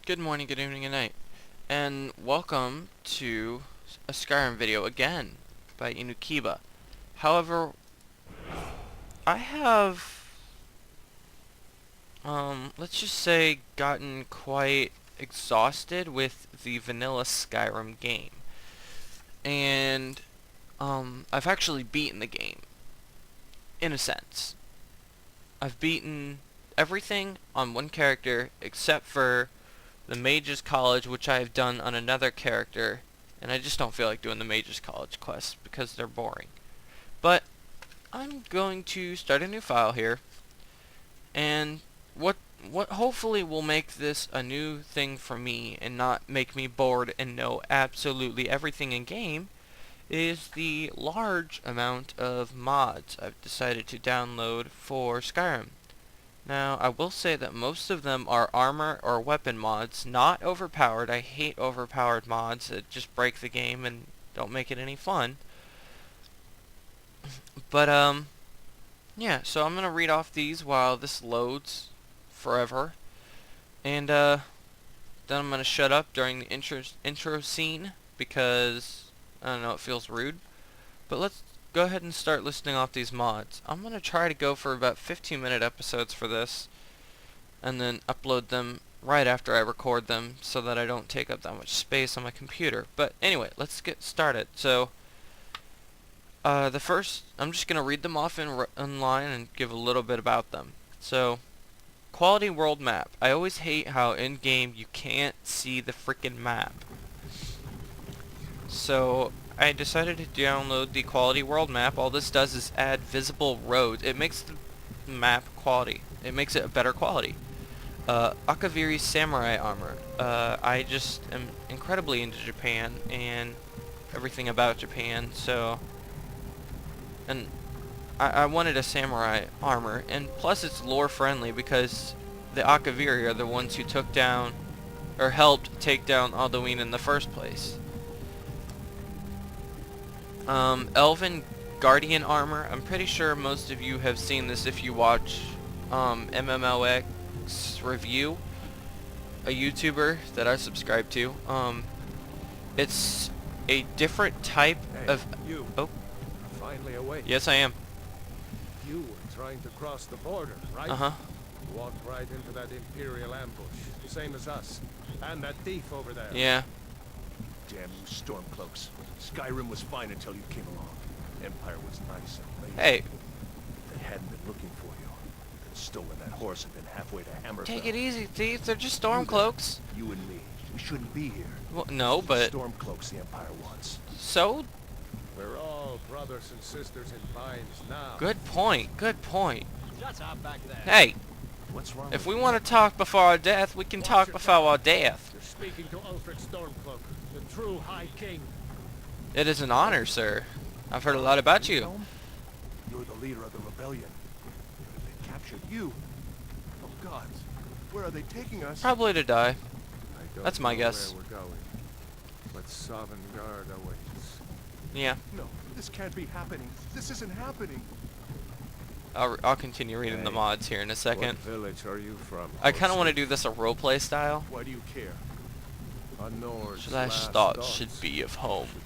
Good morning, good evening, good night, and welcome to a Skyrim video again by Inukiba. However, I have, let's just say, gotten quite exhausted with the vanilla Skyrim game. And, I've actually beaten the game, in a sense. I've beaten everything on one character except for the Mage's College, which I have done on another character, and I just don't feel like doing the Mage's College quests because they're boring. But I'm going to start a new file here, and what hopefully will make this a new thing for me and not make me bored and know absolutely everything in game is the large amount of mods I've decided to download for Skyrim. Now, I will say that most of them are armor or weapon mods, not overpowered. I hate overpowered mods that just break the game and don't make it any fun. But, yeah, so I'm gonna read off these while this loads forever. And, then I'm gonna shut up during the intro scene because, I don't know, it feels rude. But let's go ahead and start listing off these mods. I'm going to try to go for about 15-minute episodes for this, and then upload them right after I record them so that I don't take up that much space on my computer. But anyway, let's get started. So, the first, I'm just going to read them off in line and give a little bit about them. So, quality world map. I always hate how in-game you can't see the freaking map. So, I decided to download the quality world map. All this does is add visible roads. It makes the map quality. It makes it a better quality. Akaviri's samurai armor. I just am incredibly into Japan and everything about Japan, so... And I wanted a samurai armor, and plus it's lore friendly because the Akaviri are the ones who took down, or helped take down Alduin in the first place. Elven Guardian armor. I'm pretty sure most of you have seen this if you watch MMLX review, a YouTuber that I subscribe to. It's a different type of... You. Oh. Finally awake. Yes, I am. You were trying to cross the border, right? Uh-huh. Walked right into that Imperial ambush, same as us. And that thief over there. Yeah. Damn you Stormcloaks. Skyrim was fine until you came along. Empire was nice and lazy. Hey. If they hadn't been looking for you, they'd stolen that horse and been halfway to Hammerfell. Take it easy, thief. They're just Stormcloaks. You and me. We shouldn't be here. Well, no, but... Stormcloaks the Empire wants. So? We're all brothers and sisters in binds now. Good point. Good point. Shut up back there. Hey. What's wrong If with we you? want to talk before our death, we can talk before our death. You're speaking to Ulfric Stormcloak, the true High King. It is an honor, sir. I've heard a lot about you. You're the leader of the rebellion. They captured you. Oh God, where are they taking us? Probably to die. I don't That's my know guess. where we're going, but Sovngarde awaits. Yeah. No, this can't be happening. This isn't happening. I'll continue reading the Hey, mods here in a second. What village are you from? I kind of want to do this a roleplay style. Why do you care? A Nord's Last last thoughts thoughts should be of home. should be of home.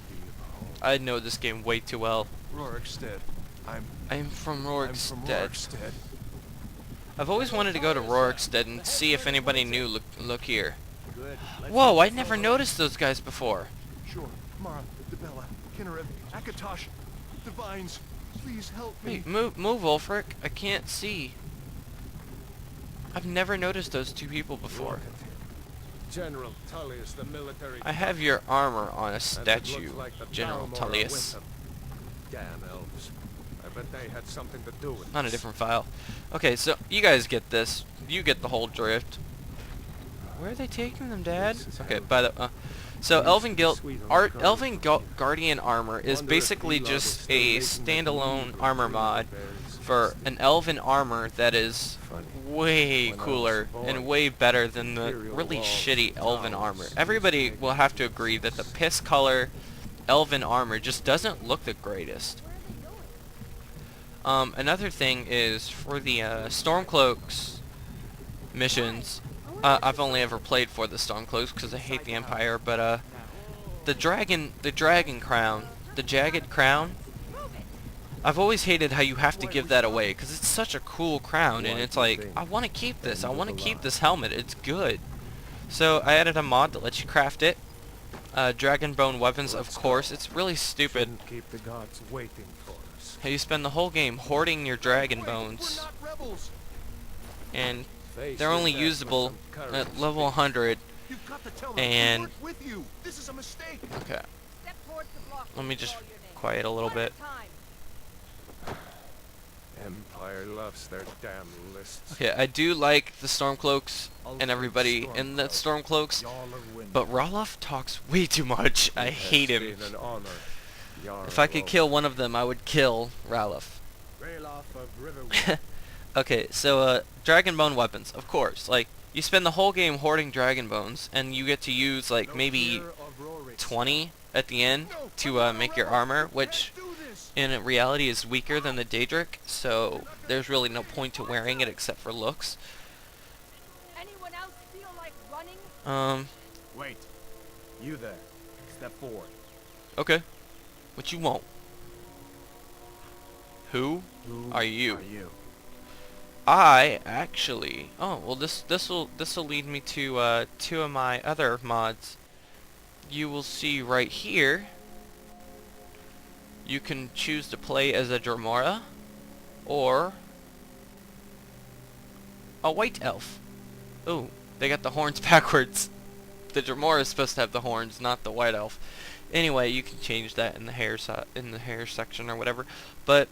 I know this game way too well. Rorikstead. I'm I'm from I'm from Rorikstead. Rorikstead. I've always wanted to go to Rorikstead and see if anybody knew. Look here. Good. Let's Whoa, move I never forward. noticed those guys before. Sure. Mara, Debella, Kinnarev, Akatosh, Divines, please help me. Wait, move, Ulfric. I can't see. I've never noticed those two people before. Look at him. General Tullius, the military. I have your armor on a And it statue, looks like the General Dalmor are Tullius. with them. Damn elves. I bet they had something to do with On a this. different file. Okay, so you guys get this. You get the whole drift. Where are they taking them, Dad? This is Okay, hell. by the so Please, Elven Guild sweet old Elven Guardian. Guardian armor is Wonder if basically Elog is just still a making the standalone lead armor with mod Bears. for an Elven armor that is Funny. way When I was cooler a boy, and way better than the Imperial really walls shitty and Elven towers armor. used Everybody to make will have to agree that the piss color Elven armor just doesn't look the greatest. Another thing is for the Stormcloaks missions, I've only ever played for the Stormcloaks because I hate the Empire, but the dragon crown, the jagged crown. I've always hated how you have to give that away because it's such a cool crown, and it's like I want to keep this. I want to keep this helmet. It's good. So I added a mod that lets you craft it. Dragon bone weapons, of course. It's really stupid. Shouldn't keep the gods waiting for us. How you spend the whole game hoarding your dragon bones, and Face they're your only death with usable some courage, at level Speak. 100. You've got to tell them And- we weren't with you. This is a mistake. Okay, Step towards the block. let me just Call your name. quiet a little One at bit. a time. Empire loves their damn lists. Okay, I do like the Stormcloaks I'll and take everybody in the Stormcloaks, Y'all are winning. but Ralof talks way too much. I It hate has him. been an honor, Jarl If I could Roth. kill one of them, I would kill Ralof. Ralof of Riverwood. Okay, so dragon bone weapons, of course. Like you spend the whole game hoarding dragon bones, and you get to use like No maybe fear of Rorik. 20 at the end No, to I'm make not your rebel. armor, You which can't do this. in reality is weaker than the Daedric, so there's really no point to wearing it except for looks. Anyone else feel like running? Wait. You there. Step forward. Okay. What you want? Who? Who Are you? Are you? I actually. Oh well, this'll lead me to two of my other mods. You will see right here. You can choose to play as a Dremora or a white elf. Oh, they got the horns backwards. The Dremora is supposed to have the horns, not the white elf. Anyway, you can change that in the hair section or whatever. But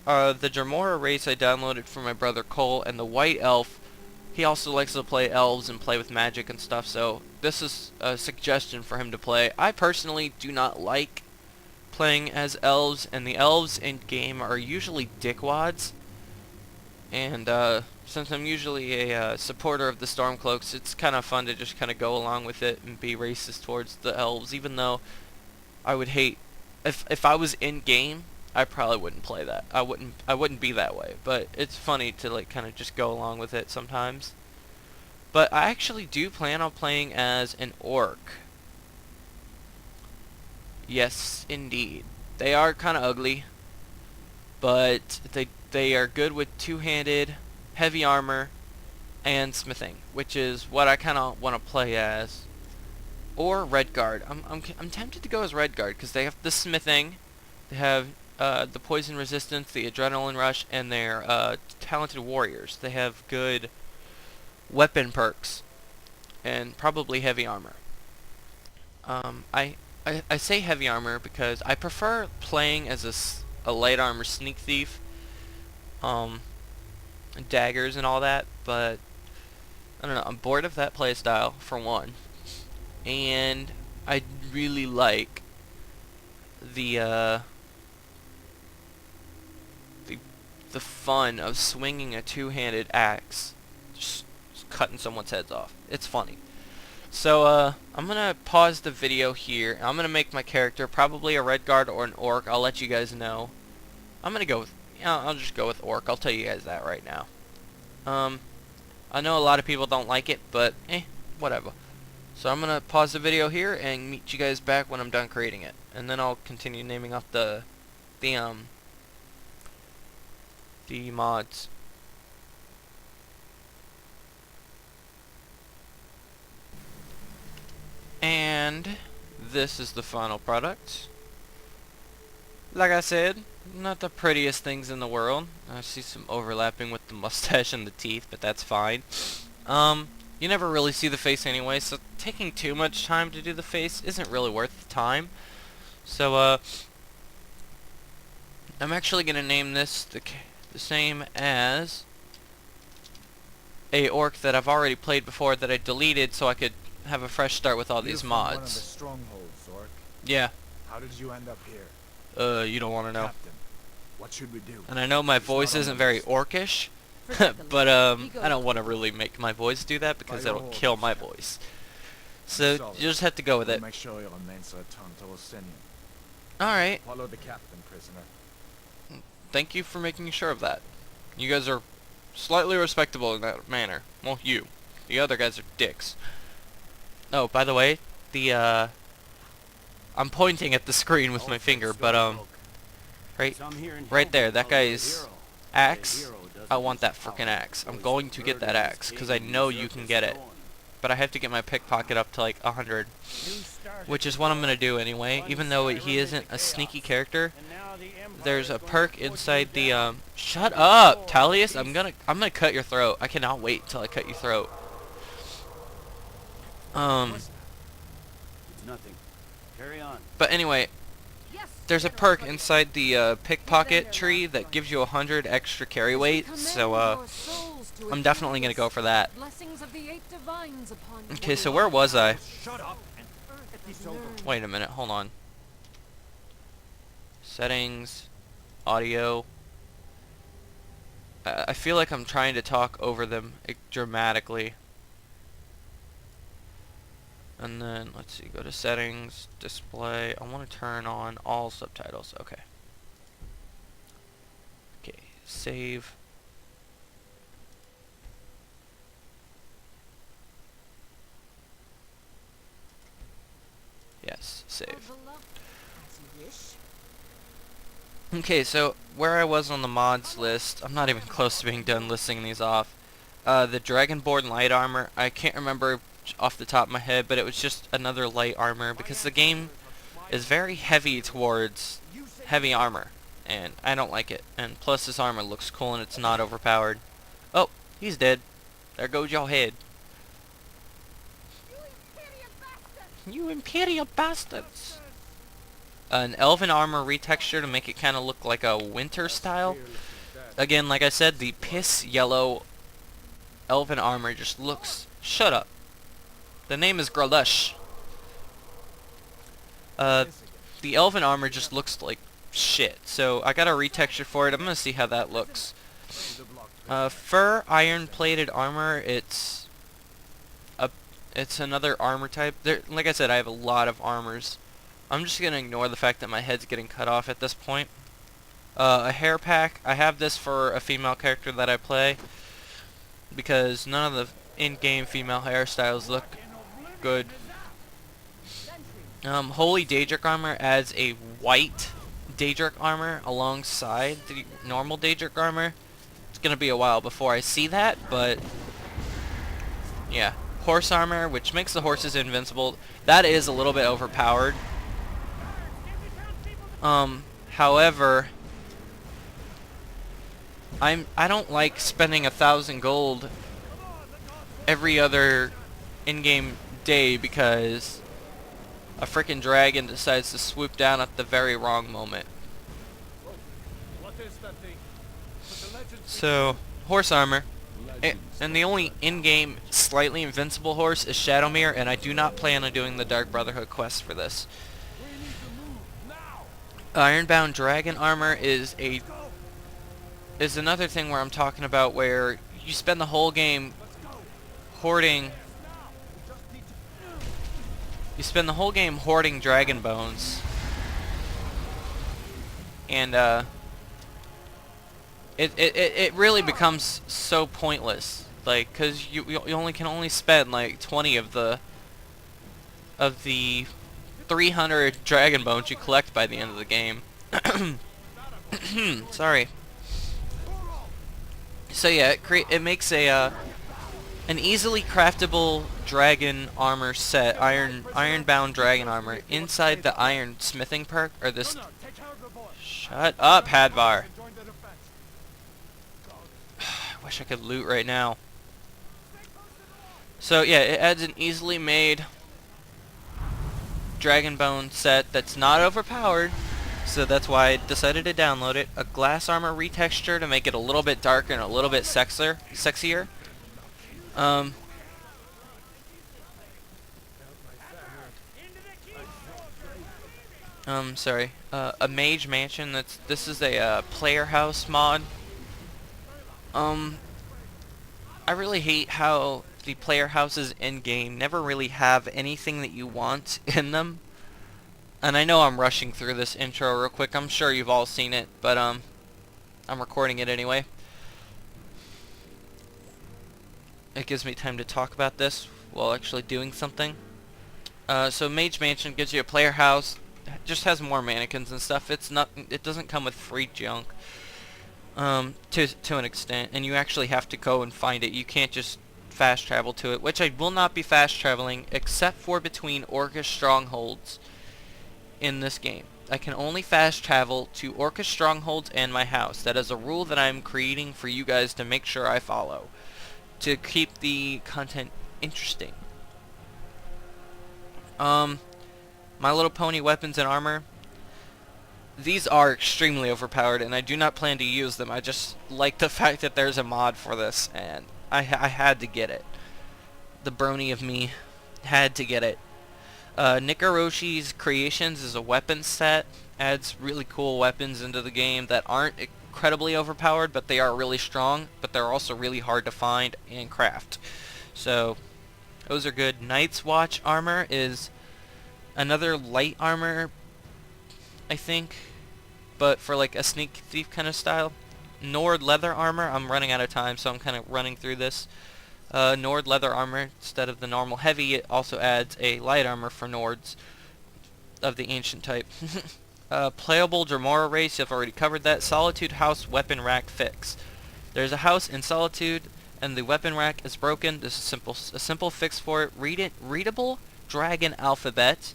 the Dremora race I downloaded for my brother Cole, and the white elf, he also likes to play elves and play with magic and stuff, so this is a suggestion for him to play. I personally do not like playing as elves, and the elves in game are usually dickwads. And since I'm usually a supporter of the Stormcloaks, it's kind of fun to just kind of go along with it and be racist towards the elves, even though I would hate if I was in game, I probably wouldn't play that. I wouldn't be that way, but it's funny to like kind of just go along with it sometimes. But I actually do plan on playing as an orc. Yes, indeed. They are kind of ugly, but they are good with two-handed, heavy armor, and smithing, which is what I kind of want to play as. Or Redguard. I'm tempted to go as Redguard because they have the smithing, they have the poison resistance, the adrenaline rush, and they're talented warriors. They have good weapon perks and probably heavy armor. I say heavy armor because I prefer playing as a light armor sneak thief, daggers and all that, but I don't know, I'm bored of that playstyle for one, and I really like the fun of swinging a two-handed axe, just cutting someone's heads off. It's funny. So, I'm gonna pause the video here. I'm gonna make my character probably a Redguard or an Orc. I'll let you guys know. I'm gonna go with, I'll just go with Orc. I'll tell you guys that right now. I know a lot of people don't like it, but, whatever. So I'm gonna pause the video here and meet you guys back when I'm done creating it. And then I'll continue naming off the mods. And this is the final product. Like I said, not the prettiest things in the world. I see some overlapping with the mustache and the teeth, but that's fine. You never really see the face anyway, so taking too much time to do the face isn't really worth the time. So, I'm actually gonna name this the same as a orc that I've already played before that I deleted so I could have a fresh start with all these You're from one of the mods. strongholds, Orc. Yeah, How did you end up here? you don't want to know. Captain, what should we do? And I know my It's not voice on isn't the very list. orcish, Forget the but list. He I goes don't want to really make my voice do that because By your it'll kill orders, my Captain. voice. So Solid. you just have to go with We'll it. Make sure your remains return to Osenian. Alright, Follow the captain, prisoner. thank you for making sure of that. You guys are slightly respectable in that manner. Well, you. The other guys are dicks. Oh, by the way, the I'm pointing at the screen with my finger, but right there, that guy's axe. I want that frickin' axe. I'm going to get that axe because I know you can get it. But I have to get my pickpocket up to like 100, which is what I'm gonna do anyway. Even though he isn't a sneaky character, there's a perk inside the Shut up, Talius! I'm gonna cut your throat. I cannot wait till I cut your throat. It's nothing. Carry on. But anyway, there's a perk inside the pickpocket tree that gives you 100 extra carry weight. So I'm definitely gonna go for that. Okay, so where was I? Wait a minute, hold on. Settings, audio. I feel like I'm trying to talk over them dramatically. And then, let's see, go to settings, display. I want to turn on all subtitles. Okay. Okay, save. Yes, save. Okay, so where I was on the mods list, I'm not even close to being done listing these off. The Dragonborn light armor, I can't remember off the top of my head, but it was just another light armor because the game is very heavy towards heavy armor, and I don't like it. And plus this armor looks cool and it's not overpowered. Oh, he's dead. There goes your head. You Imperial bastards! An elven armor retexture to make it kind of look like a winter style. Again, like I said, the piss yellow elven armor just looks... Shut up. The name is Gruh-lush. The elven armor just looks like shit. So I got a retexture for it. I'm gonna see how that looks. Fur iron plated armor. It's another armor type. Like I said, I have a lot of armors. I'm just gonna ignore the fact that my head's getting cut off at this point. A hair pack. I have this for a female character that I play because none of the in-game female hairstyles look good. Holy Daedric armor adds a white Daedric armor alongside the normal Daedric armor. It's gonna be a while before I see that, but yeah. Horse armor, which makes the horses invincible. That is a little bit overpowered. However, I don't like spending 1,000 gold every other in-game day because a frickin' dragon decides to swoop down at the very wrong moment. So, horse armor. And the only in-game slightly invincible horse is Shadowmere, and I do not plan on doing the Dark Brotherhood quest for this. Ironbound dragon armor is another thing where I'm talking about where you spend the whole game hoarding. You spend the whole game hoarding dragon bones, and it really becomes so pointless. Like, cause you can only spend like 20 of the 300 dragon bones you collect by the end of the game. Sorry. So yeah, it makes an easily craftable dragon armor set, ironbound dragon armor inside the iron smithing perk, or this. Shut up, Hadvar. I wish I could loot right now. So yeah, it adds an easily made dragon bone set that's not overpowered, so that's why I decided to download it. A glass armor retexture to make it a little bit darker and a little bit sexier. Sorry. A mage mansion. This is a player house mod. I really hate how the player houses in game never really have anything that you want in them. And I know I'm rushing through this intro real quick. I'm sure you've all seen it, but I'm recording it anyway. it gives me time to talk about this while actually doing something. So Mage Mansion gives you a player house. It just has more mannequins and stuff. It doesn't come with free junk. To an extent, and you actually have to go and find it. You can't just fast travel to it, which I will not be fast traveling except for between Orcish strongholds in this game. I can only fast travel to Orcish strongholds and my house. That is a rule that I'm creating for you guys to make sure I follow, to keep the content interesting. My Little Pony weapons and armor. These are extremely overpowered, and I do not plan to use them. I just like the fact that there's a mod for this, and I had to get it. The brony of me had to get it. Nikaroshi's Creations is a weapon set. Adds really cool weapons into the game that aren't incredibly overpowered, but they are really strong, but they're also really hard to find and craft. So, those are good. Night's Watch armor is another light armor, I think, but for like a sneak thief kind of style. Nord leather armor, I'm running out of time, so I'm kind of running through this. Nord leather armor, instead of the normal heavy, it also adds a light armor for Nords of the ancient type. Playable Dremora race, I've already covered that. Solitude house weapon rack fix. There's a house in Solitude, and the weapon rack is broken. This is a simple fix for it. Readable dragon alphabet.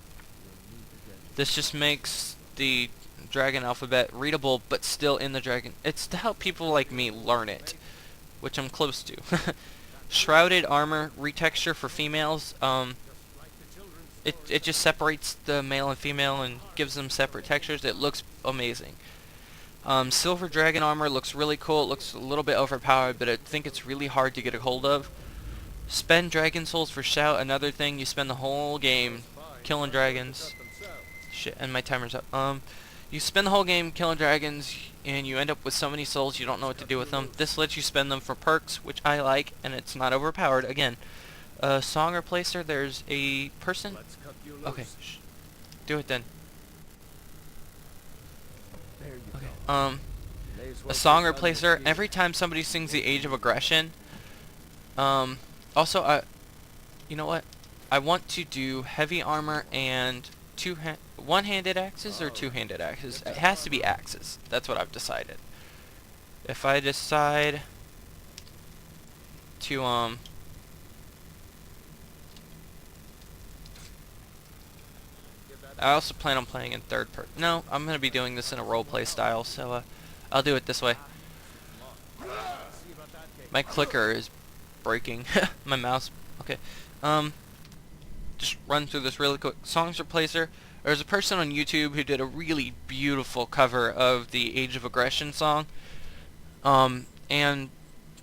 This just makes the dragon alphabet readable, but still in the dragon. It's to help people like me learn it, which I'm close to. Shrouded armor retexture for females. It just separates the male and female and gives them separate textures. It looks amazing. Silver dragon armor looks really cool. It looks a little bit overpowered, but I think it's really hard to get a hold of. Spend dragon souls for shout. Another thing, you spend the whole game killing dragons. Shit, and my timer's up. You spend the whole game killing dragons, and you end up with so many souls you don't know what to do with them. This lets you spend them for perks, which I like, and it's not overpowered. Again, song replacer, there's a person... Okay, do it then. Okay, a song replacer, every time somebody sings the Age of Aggression, also, you know what? I want to do heavy armor and one-handed axes or two-handed axes. It has to be axes. That's what I've decided. If I decide to I also plan on playing in third person. No, I'm gonna be doing this in a roleplay style, so I'll do it this way. My clicker is breaking. My mouse. Okay. Just run through this really quick. Songs replacer. There's a person on YouTube who did a really beautiful cover of the Age of Aggression song. And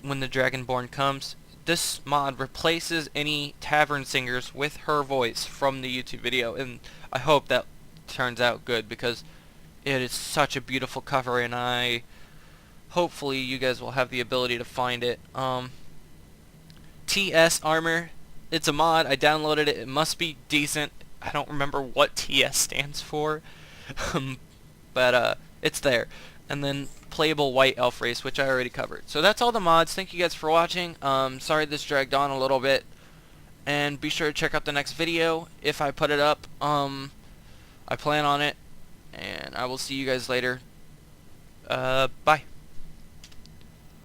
when the Dragonborn comes, this mod replaces any tavern singers with her voice from the YouTube video, and I hope that turns out good because it is such a beautiful cover, and hopefully you guys will have the ability to find it. TS armor. It's a mod. I downloaded it. It must be decent. I don't remember what TS stands for, but it's there. And then playable white elf race, which I already covered. So that's all the mods. Thank you guys for watching. Sorry this dragged on a little bit, and be sure to check out the next video if I put it up. I plan on it, and I will see you guys later. Bye.